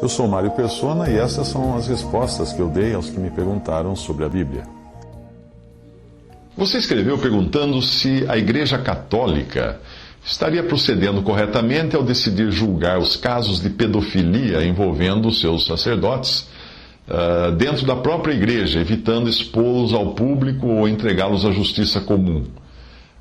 Eu sou Mário Persona e essas são as respostas que eu dei aos que me perguntaram sobre a Bíblia. Você escreveu perguntando se a Igreja Católica estaria procedendo corretamente ao decidir julgar os casos de pedofilia envolvendo os seus sacerdotes dentro da própria Igreja, evitando expô-los ao público ou entregá-los à justiça comum.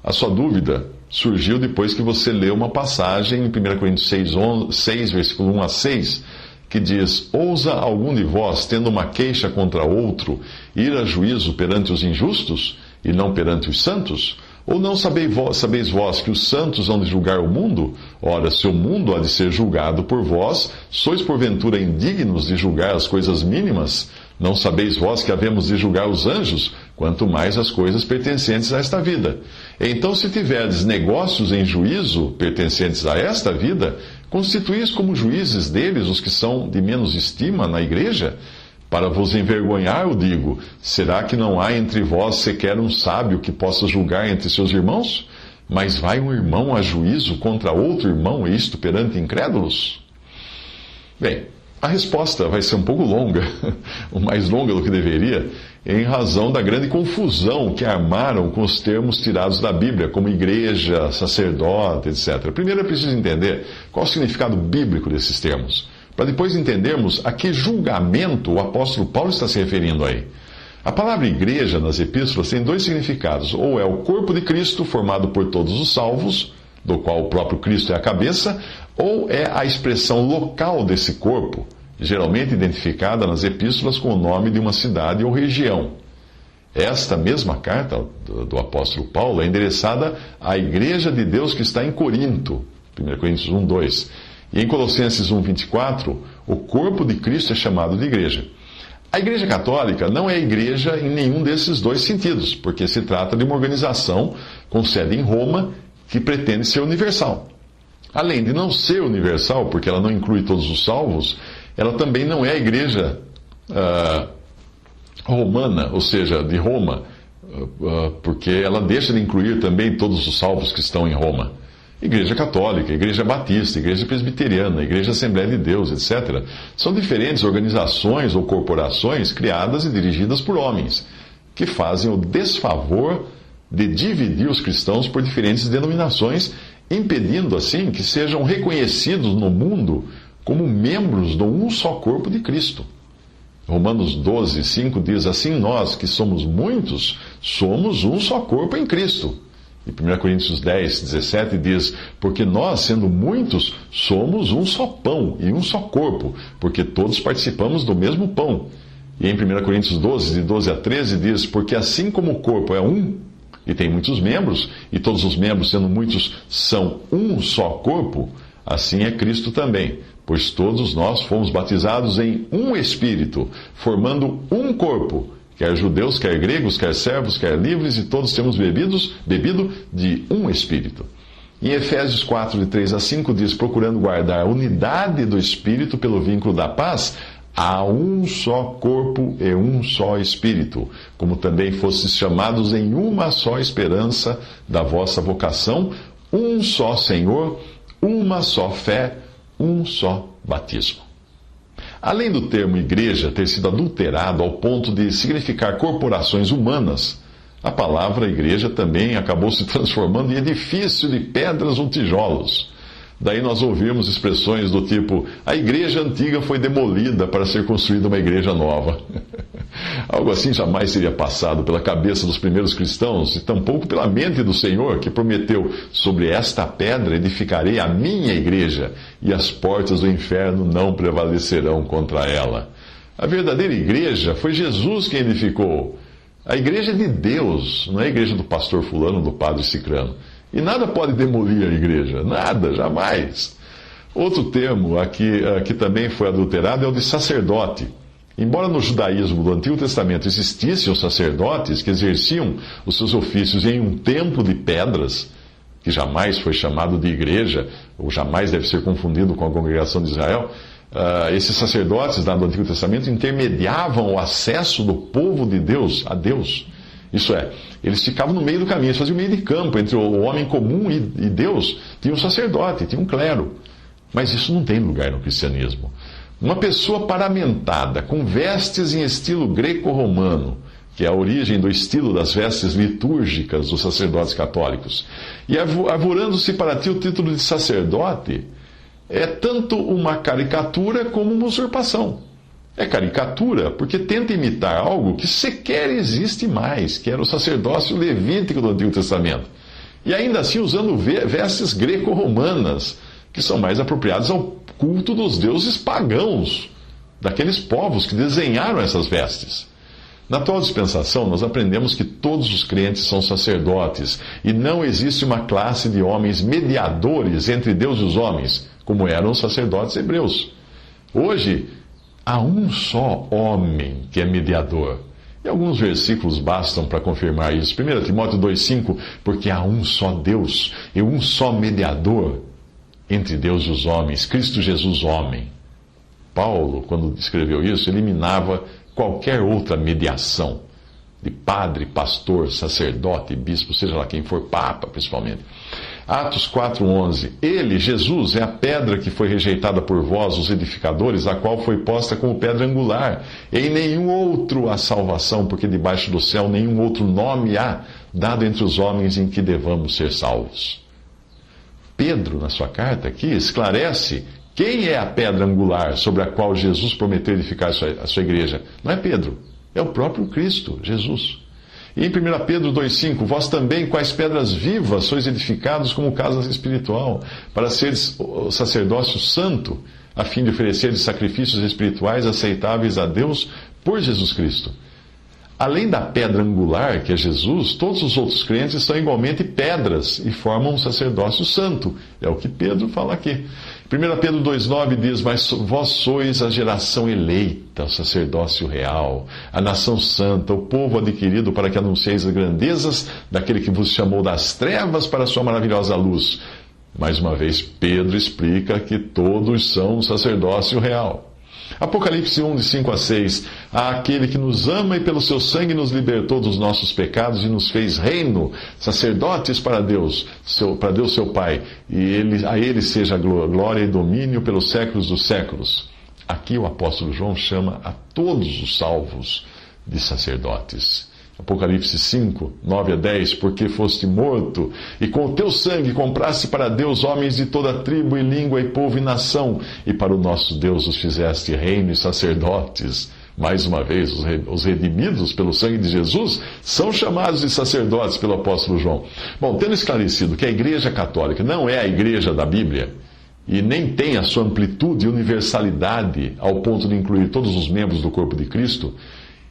A sua dúvida surgiu depois que você leu uma passagem em 1 Coríntios 6, versículo 1 a 6, que diz: Ousa algum de vós, tendo uma queixa contra outro, ir a juízo perante os injustos, e não perante os santos? Ou não sabeis vós que os santos hão de julgar o mundo? Ora, se o mundo há de ser julgado por vós, sois porventura indignos de julgar as coisas mínimas? Não sabeis vós que havemos de julgar os anjos, quanto mais as coisas pertencentes a esta vida? Então, se tiverdes negócios em juízo pertencentes a esta vida, constituís como juízes deles os que são de menos estima na igreja? Para vos envergonhar, eu digo: será que não há entre vós sequer um sábio que possa julgar entre seus irmãos? Mas vai um irmão a juízo contra outro irmão, e isto perante incrédulos? Bem, a resposta vai ser um pouco longa, mais longa do que deveria, em razão da grande confusão que armaram com os termos tirados da Bíblia, como igreja, sacerdote, etc. Primeiro é preciso entender qual o significado bíblico desses termos, para depois entendermos a que julgamento o apóstolo Paulo está se referindo aí. A palavra igreja nas epístolas tem dois significados: ou é o corpo de Cristo, formado por todos os salvos, do qual o próprio Cristo é a cabeça, ou é a expressão local desse corpo, geralmente identificada nas epístolas com o nome de uma cidade ou região. Esta mesma carta do apóstolo Paulo é endereçada à igreja de Deus que está em Corinto, 1 Coríntios 1, 2. E em Colossenses 1, 24, o corpo de Cristo é chamado de igreja. A Igreja Católica não é igreja em nenhum desses dois sentidos, porque se trata de uma organização com sede em Roma que pretende ser universal. Além de não ser universal, porque ela não inclui todos os salvos, ela também não é a igreja romana, ou seja, de Roma, porque ela deixa de incluir também todos os salvos que estão em Roma. Igreja Católica, Igreja Batista, Igreja Presbiteriana, Igreja Assembleia de Deus, etc. São diferentes organizações ou corporações criadas e dirigidas por homens, que fazem o desfavor de dividir os cristãos por diferentes denominações, impedindo assim que sejam reconhecidos no mundo como membros de um só corpo de Cristo. Romanos 12, 5 diz: assim nós, que somos muitos, somos um só corpo em Cristo. E 1 Coríntios 10, 17 diz: porque nós, sendo muitos, somos um só pão e um só corpo, porque todos participamos do mesmo pão. E em 1 Coríntios 12, de 12 a 13 diz: porque assim como o corpo é um, e tem muitos membros, e todos os membros, sendo muitos, são um só corpo, assim é Cristo também. Pois todos nós fomos batizados em um Espírito, formando um corpo, quer judeus, quer gregos, quer servos, quer livres, e todos temos bebido de um Espírito. Em Efésios 4, de 3 a 5, diz: procurando guardar a unidade do Espírito pelo vínculo da paz, há um só corpo e um só Espírito, como também fostes chamados em uma só esperança da vossa vocação, um só Senhor, uma só fé, um só batismo. Além do termo igreja ter sido adulterado ao ponto de significar corporações humanas, a palavra igreja também acabou se transformando em edifício de pedras ou tijolos. Daí nós ouvimos expressões do tipo: a igreja antiga foi demolida para ser construída uma igreja nova. Algo assim jamais seria passado pela cabeça dos primeiros cristãos, e tampouco pela mente do Senhor, que prometeu: sobre esta pedra edificarei a minha igreja, e as portas do inferno não prevalecerão contra ela. A verdadeira igreja foi Jesus quem edificou. A igreja é de Deus, não é a igreja do pastor fulano, do padre cicrano. E nada pode demolir a igreja, nada, jamais. Outro termo aqui também foi adulterado é o de sacerdote. Embora no judaísmo do Antigo Testamento existissem os sacerdotes que exerciam os seus ofícios em um templo de pedras, que jamais foi chamado de igreja, ou jamais deve ser confundido com a congregação de Israel, esses sacerdotes do Antigo Testamento intermediavam o acesso do povo de Deus a Deus. Isso é, eles ficavam no meio do caminho, eles faziam meio de campo entre o homem comum e Deus. Tinha um sacerdote, tinha um clero. Mas isso não tem lugar no cristianismo. Uma pessoa paramentada, com vestes em estilo greco-romano, que é a origem do estilo das vestes litúrgicas dos sacerdotes católicos, e arvorando-se para ti o título de sacerdote, é tanto uma caricatura como uma usurpação. É caricatura porque tenta imitar algo que sequer existe mais, que era o sacerdócio levítico do Antigo Testamento. E ainda assim usando vestes greco-romanas, que são mais apropriadas ao culto dos deuses pagãos, daqueles povos que desenharam essas vestes. Na atual dispensação, nós aprendemos que todos os crentes são sacerdotes e não existe uma classe de homens mediadores entre Deus e os homens, como eram os sacerdotes hebreus. Hoje, há um só homem que é mediador. E alguns versículos bastam para confirmar isso. 1 Timóteo 2,5, porque há um só Deus e um só mediador entre Deus e os homens, Cristo Jesus, homem. Paulo, quando escreveu isso, eliminava qualquer outra mediação de padre, pastor, sacerdote, bispo, seja lá quem for, papa, principalmente. Atos 4,11. Ele, Jesus, é a pedra que foi rejeitada por vós, os edificadores, a qual foi posta como pedra angular. Em nenhum outro há salvação, porque debaixo do céu nenhum outro nome há dado entre os homens em que devamos ser salvos. Pedro, na sua carta aqui, esclarece quem é a pedra angular sobre a qual Jesus prometeu edificar a sua igreja. Não é Pedro, é o próprio Cristo, Jesus. E em 1 Pedro 2,5, vós também, quais pedras vivas, sois edificados como casa espiritual, para seres o sacerdócio santo, a fim de oferecer sacrifícios espirituais aceitáveis a Deus por Jesus Cristo. Além da pedra angular, que é Jesus, todos os outros crentes são igualmente pedras e formam um sacerdócio santo. É o que Pedro fala aqui. 1 Pedro 2,9 diz, mas vós sois a geração eleita, o sacerdócio real, a nação santa, o povo adquirido para que anuncieis as grandezas daquele que vos chamou das trevas para a sua maravilhosa luz. Mais uma vez, Pedro explica que todos são um sacerdócio real. Apocalipse 1, de 5 a 6. Há aquele que nos ama e pelo seu sangue nos libertou dos nossos pecados e nos fez reino, sacerdotes para Deus seu Pai. E a ele seja glória e domínio pelos séculos dos séculos. Aqui o apóstolo João chama a todos os salvos de sacerdotes. Apocalipse 5, 9 a 10, porque foste morto, e com o teu sangue compraste para Deus homens de toda tribo e língua e povo e nação, e para o nosso Deus os fizeste reino e sacerdotes. Mais uma vez, os redimidos pelo sangue de Jesus são chamados de sacerdotes pelo apóstolo João. Bom, tendo esclarecido que a Igreja Católica não é a Igreja da Bíblia, e nem tem a sua amplitude e universalidade ao ponto de incluir todos os membros do corpo de Cristo,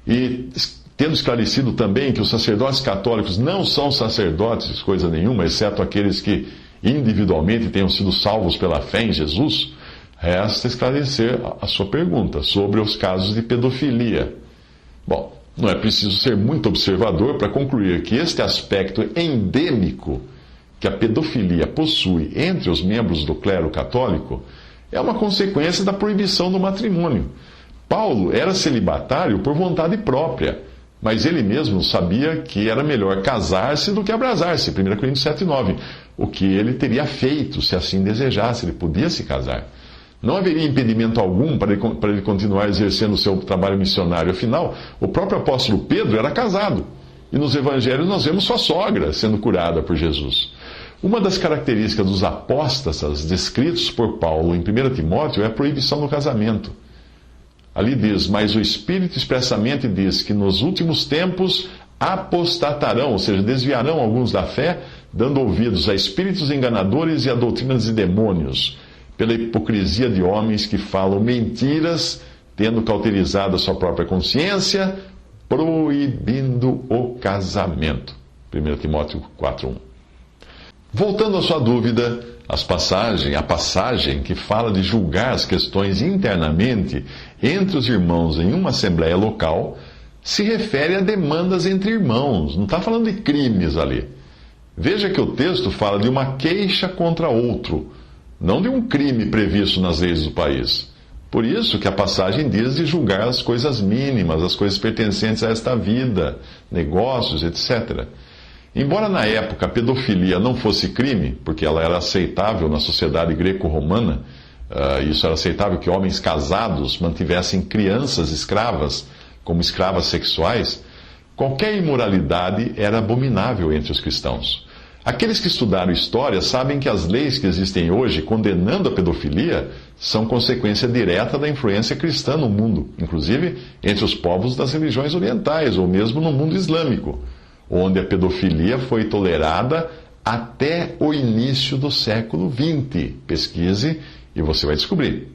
e tendo esclarecido também que os sacerdotes católicos não são sacerdotes, coisa nenhuma, exceto aqueles que individualmente tenham sido salvos pela fé em Jesus, resta esclarecer a sua pergunta sobre os casos de pedofilia. Bom, não é preciso ser muito observador para concluir que este aspecto endêmico que a pedofilia possui entre os membros do clero católico é uma consequência da proibição do matrimônio. Paulo era celibatário por vontade própria, mas ele mesmo sabia que era melhor casar-se do que abrasar-se, 1 Coríntios 7,9. O que ele teria feito, se assim desejasse, ele podia se casar. Não haveria impedimento algum para ele continuar exercendo o seu trabalho missionário. Afinal, o próprio apóstolo Pedro era casado. E nos evangelhos nós vemos sua sogra sendo curada por Jesus. Uma das características dos apóstatas descritos por Paulo em 1 Timóteo é a proibição do casamento. Ali diz, mas o Espírito expressamente diz que nos últimos tempos apostatarão, ou seja, desviarão alguns da fé, dando ouvidos a espíritos enganadores e a doutrinas de demônios, pela hipocrisia de homens que falam mentiras, tendo cauterizado a sua própria consciência, proibindo o casamento. 1 Timóteo 4,1. Voltando à sua dúvida, a passagem que fala de julgar as questões internamente entre os irmãos em uma assembleia local, se refere a demandas entre irmãos, não está falando de crimes ali. Veja que o texto fala de uma queixa contra outro, não de um crime previsto nas leis do país. Por isso que a passagem diz de julgar as coisas mínimas, as coisas pertencentes a esta vida, negócios, etc. Embora na época a pedofilia não fosse crime, porque ela era aceitável na sociedade greco-romana, Isso era aceitável que homens casados mantivessem crianças escravas como escravas sexuais. Qualquer imoralidade era abominável entre os cristãos. Aqueles que estudaram história sabem que as leis que existem hoje condenando a pedofilia são consequência direta da influência cristã no mundo, inclusive entre os povos das religiões orientais, ou mesmo no mundo islâmico, onde a pedofilia foi tolerada até o início do século XX. Pesquise e você vai descobrir.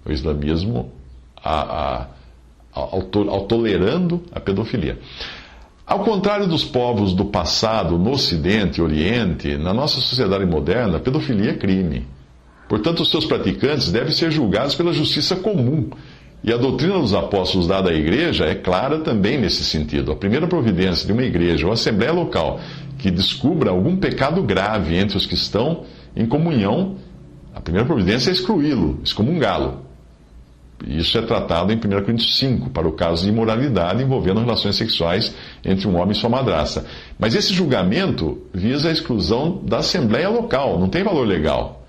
O islamismo tolerando a pedofilia. Ao contrário dos povos do passado, no Ocidente e Oriente, na nossa sociedade moderna, a pedofilia é crime. Portanto, os seus praticantes devem ser julgados pela justiça comum. E a doutrina dos apóstolos dada à igreja é clara também nesse sentido. A primeira providência de uma igreja ou assembleia local que descubra algum pecado grave entre os que estão em comunhão, a primeira providência é excluí-lo, excomungá-lo. Isso é tratado em 1 Coríntios 5, para o caso de imoralidade envolvendo relações sexuais entre um homem e sua madrasta. Mas esse julgamento visa a exclusão da assembleia local, não tem valor legal.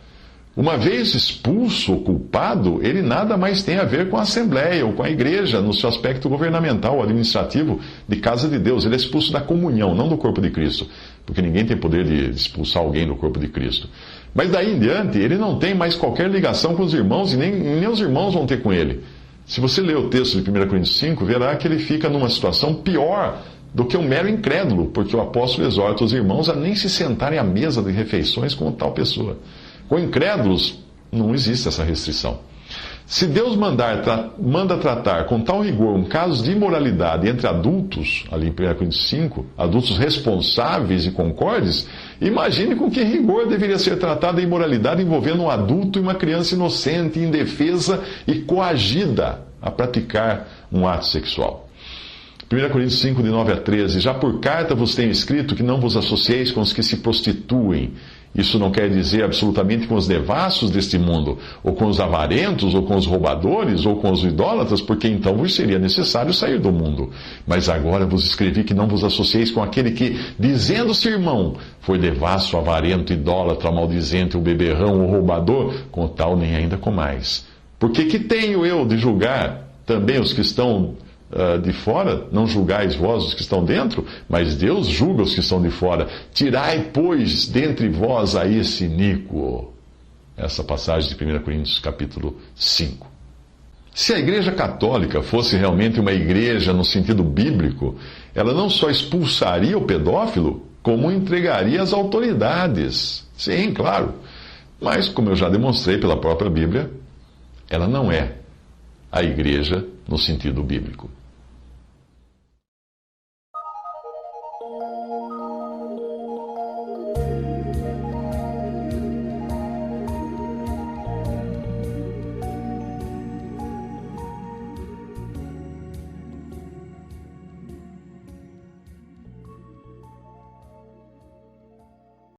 Uma vez expulso ou culpado, ele nada mais tem a ver com a assembleia ou com a igreja, no seu aspecto governamental ou administrativo de casa de Deus. Ele é expulso da comunhão, não do corpo de Cristo, porque ninguém tem poder de expulsar alguém do corpo de Cristo. Mas daí em diante, ele não tem mais qualquer ligação com os irmãos e nem os irmãos vão ter com ele. Se você ler o texto de 1 Coríntios 5, verá que ele fica numa situação pior do que um mero incrédulo, porque o apóstolo exorta os irmãos a nem se sentarem à mesa de refeições com tal pessoa. Com incrédulos, não existe essa restrição. Se Deus manda tratar com tal rigor um caso de imoralidade entre adultos, ali em 1 Coríntios 5, adultos responsáveis e concordes, imagine com que rigor deveria ser tratada a imoralidade envolvendo um adulto e uma criança inocente, indefesa e coagida a praticar um ato sexual. 1 Coríntios 5, de 9 a 13, já por carta vos tenho escrito que não vos associeis com os que se prostituem. Isso não quer dizer absolutamente com os devassos deste mundo, ou com os avarentos, ou com os roubadores, ou com os idólatras, porque então vos seria necessário sair do mundo. Mas agora vos escrevi que não vos associeis com aquele que, dizendo-se irmão, foi devasso, avarento, idólatra, maldizente, o beberrão, o roubador, com tal nem ainda comais. Porque que tenho eu de julgar também os que estão de fora? Não julgais vós os que estão dentro, mas Deus julga os que estão de fora. Tirai, pois, dentre vós a esse iníquo. Essa passagem de 1 Coríntios capítulo 5. Se a Igreja Católica fosse realmente uma igreja no sentido bíblico, ela não só expulsaria o pedófilo, como entregaria às autoridades. Sim, claro. Mas, como eu já demonstrei pela própria Bíblia, ela não é a igreja no sentido bíblico.